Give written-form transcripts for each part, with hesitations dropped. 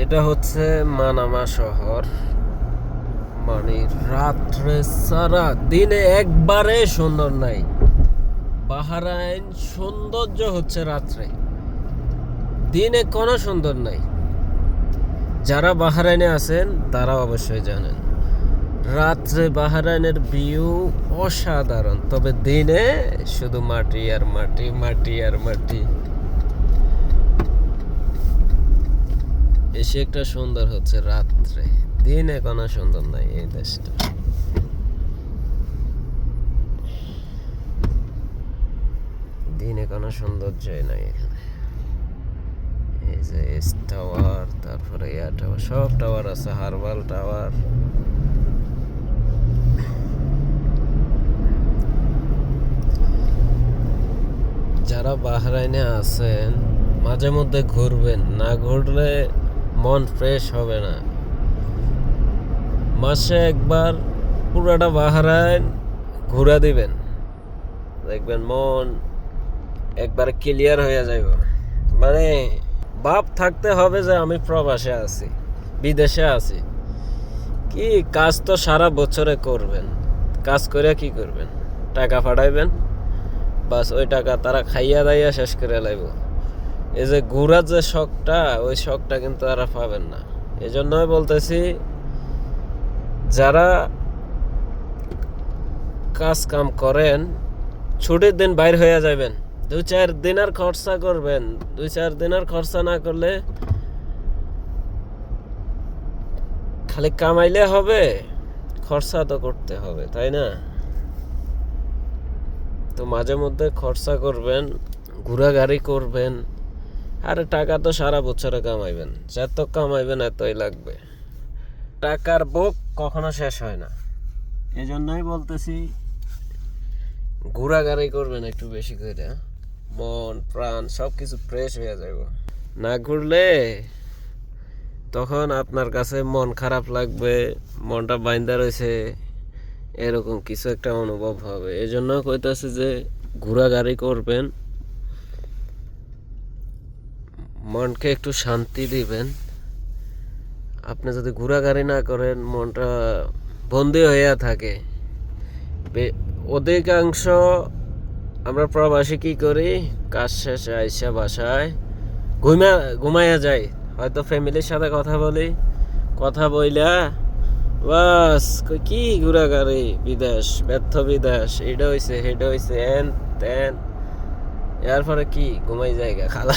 এটা হচ্ছে মানামা শহর। মানে রাত্রে সারা দিনে একবারে সুন্দর নাই। বাহরাইন সৌন্দর্য হচ্ছে রাত্রে, দিনে কোনো সুন্দর নাই। যারা বাহরাইনে আছেন তারা অবশ্যই জানেন রাত্রে বাহরাইনের ভিউ অসাধারণ, তবে দিনে শুধু মাটি আর মাটি, মাটি আর মাটি। বেশি একটা সুন্দর হচ্ছে রাত্রে, দিনে কোনো সুন্দর নাই এই দেশটা। দিনে কোনো সৌন্দর্যই নাই এখানে। এই যে এস টাওয়ার, তারপরে এয়ার টাওয়ার, সব টাওয়ার আছে, হারবাল টাওয়ার। যারা বাহরাইনে আছেন মাঝে মধ্যে ঘুরবেন, না ঘুরলে মন ফ্রেশ হবে না। মাসে একবার পুরাটা বাহরাইন ঘুরা দিবেন, দেখবেন মন একবার ক্লিয়ার হয়ে যাইব। মানে ভাব থাকতে হবে যে আমি প্রবাসে আছি, বিদেশে আছি। কি কাজ তো সারা বছরে করবেন, কাজ করে কি করবেন? টাকা পাঠাইবেন, বাস ওই টাকা তারা খাইয়া দাইয়া শেষ করে লাইব। এই যে ঘুরার যে শখটা, ওই শখটা কিন্তু তারা পাবেন না। এই জন্যই বলতেছি, যারা কাজ কাম করেন ছুটির দিন বাইর হয়ে যাবেন, 2-4 দিনের খরচা করবেন। 2-4 দিনের খরচা না করলে খালি কামাইলে হবে? খরচা তো করতে হবে, তাই না? তো মাঝে মধ্যে খরচা করবেন, ঘোরাঘুরি করবেন। আর টাকা তো সারা বছরে কামাইবেন, যত কামাইবেন এতই লাগবে। টাকার বুক কখনো শেষ হয় না। এই জন্যই বলতেছি ঘোরাঘুরি করবেন একটু বেশি করে, মন প্রাণ সব কিছু ফ্রেশ হয়ে যাবে। না ঘুরলে তখন আপনার কাছে মন খারাপ লাগবে, মনটা বাইন্দা রয়েছে, এরকম কিছু একটা অনুভব হবে। এই জন্য কইতাছি যে ঘোরাঘুরি করবেন, মনকে একটু শান্তি দিবেন। আপনি যদি ঘোরাঘুরি না করেন, মনটা বন্দি হইয়া থাকে। অধিকাংশ আমরা প্রবাসী কি করি, কাজ শেষে আইসা বাসায় ঘুমাইয়া যাই, হয়তো ফ্যামিলির সাথে কথা বলি, কথা বইলা বাস কি ঘোরাঘুরি, বিদেশ ব্যর্থ বিদেশ, এটা হইছে সেটা হইছে, এন তেন। এরপরে কি ঘুমাই জায়গা খালা।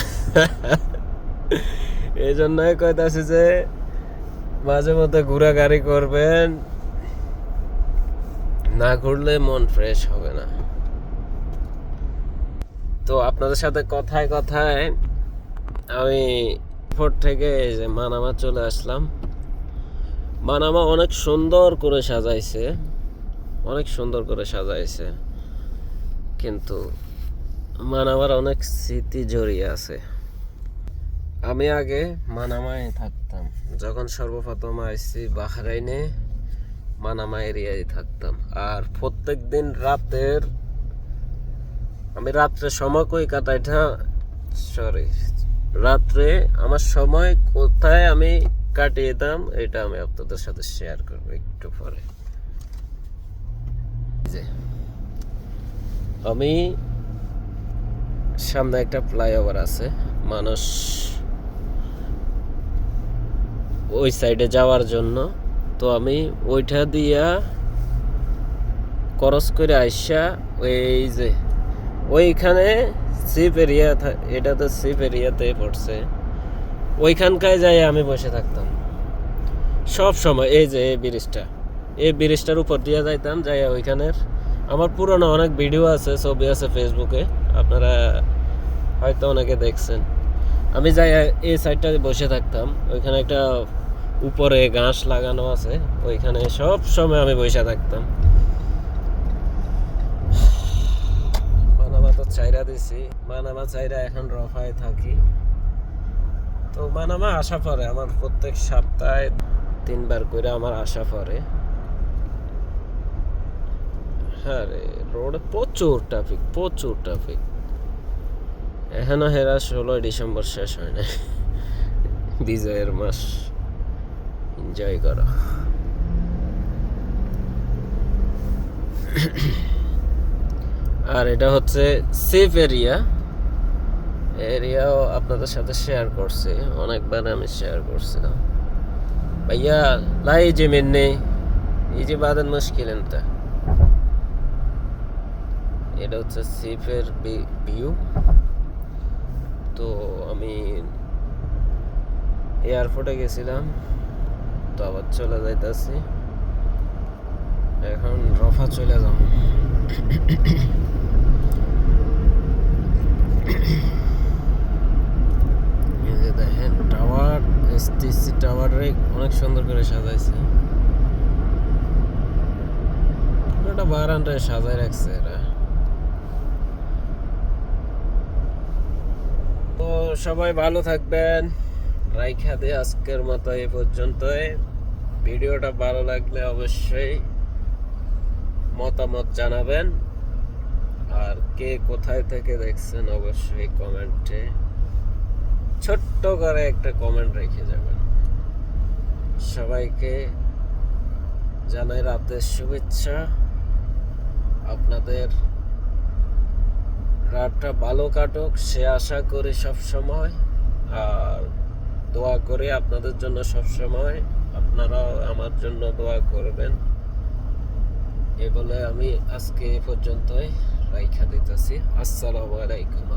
এই জন্যই কইতাছি যে মাঝে মধ্যে ঘোরাঘুরি করবেন, না ঘুরলে মন ফ্রেশ হবে না। তো আপনাদের সাথে কথায় কথায় আমি এয়ারপোর্ট থেকে এই যে মানামা চলে আসলাম। মানামা অনেক সুন্দর করে সাজাইছে, অনেক সুন্দর করে সাজাইছে, কিন্তু মানামার অনেক স্মৃতি জড়িয়ে আছে। আমি আগে মানামায় থাকতাম, যখন সর্বপ্রথম আসছি বাহরাইনে মানামা এরিয়ায় থাকতাম। আর প্রত্যেক দিন আমি রাত্রে সময় কই কাটাইটা, রাত্রে আমার সময় কোথায় আমি কাটিয়েতাম, এটা আমি আপনাদের সাথে শেয়ার করবো একটু পরে। আমি সামনে একটা ফ্লাইওভার আছে, মানুষ ওই সাইডে যাওয়ার জন্য। তো আমি ওইটা দিয়া ক্রস করে আইসা ওই যে ওইখানে সিপ এরিয়া, এটা তো সিপ এরিয়াতে পড়ছে, ওইখানকায় যাই আমি বসে থাকতাম সব সময়। এই যে এই ব্রিজটার উপর দিয়ে যাইতাম, যাই ওইখানের আমার পুরনো অনেক ভিডিও আছে, ছবি আছে ফেসবুকে, আপনারা হয়তো অনেকে দেখছেন। আমি যাই এই সাইডটাতে বসে থাকতাম, ওইখানে একটা উপরে ঘাস লাগানো আছে, ওইখানে সব সময় আমি বসে থাকতাম। মানামা তো চাইরা দিছি, মানামা চাইরা এখন রফায় থাকি। তো মানামা আসা পরে আমার প্রত্যেক সপ্তাহে 3 বার করে আমার আসা পরে। হ্যাঁ রে, রোডে প্রচুর ট্রাফিক। এখনো হেরা 16 ডিসেম্বর শেষ হয় না, বিজয়ের মাস, এনজয় করো। আর এটা হচ্ছে সেফ এরিয়াও আপনাদের সাথে শেয়ার করছি, অনেকবার আমি শেয়ার করছিলাম। ভাইয়া লাই যে মেনে এই যে বাদন মুশকিল এটা হচ্ছে সেফের ভিউ। তো আমি এয়ারপোর্টে গেছিলাম, তো আবার চলে যাইতেছি, এখন রফা চলে যাব। এই যে দেখেন টাওয়ার, এসটিসি টাওয়ারে অনেক সুন্দর করে সাজাইছে, পুরোটা বারান্দায় সাজায় রাখছে এরা। তো সবাই ভালো থাকবেন, রাইখা দিয়ে আজকের মতো এই পর্যন্তই। ভিডিওটা ভালো লাগলে অবশ্যই মতামত জানাবেন, আর কে কোথায় থেকে দেখছেন অবশ্যই কমেন্টে ছোট্ট করে একটা কমেন্ট রেখে যাবেন। সবাইকে জানাই রাতের শুভেচ্ছা, আপনাদের রাতটা ভালো কাটুক সে আশা করি সব সময়, আর দোয়া করি আপনাদের জন্য সব সময়, আপনারাও আমার জন্য দোয়া করবেন। এই বলে আমি আজকে এ পর্যন্তই রাইখা দিতেছি। আসসালামু আলাইকুম।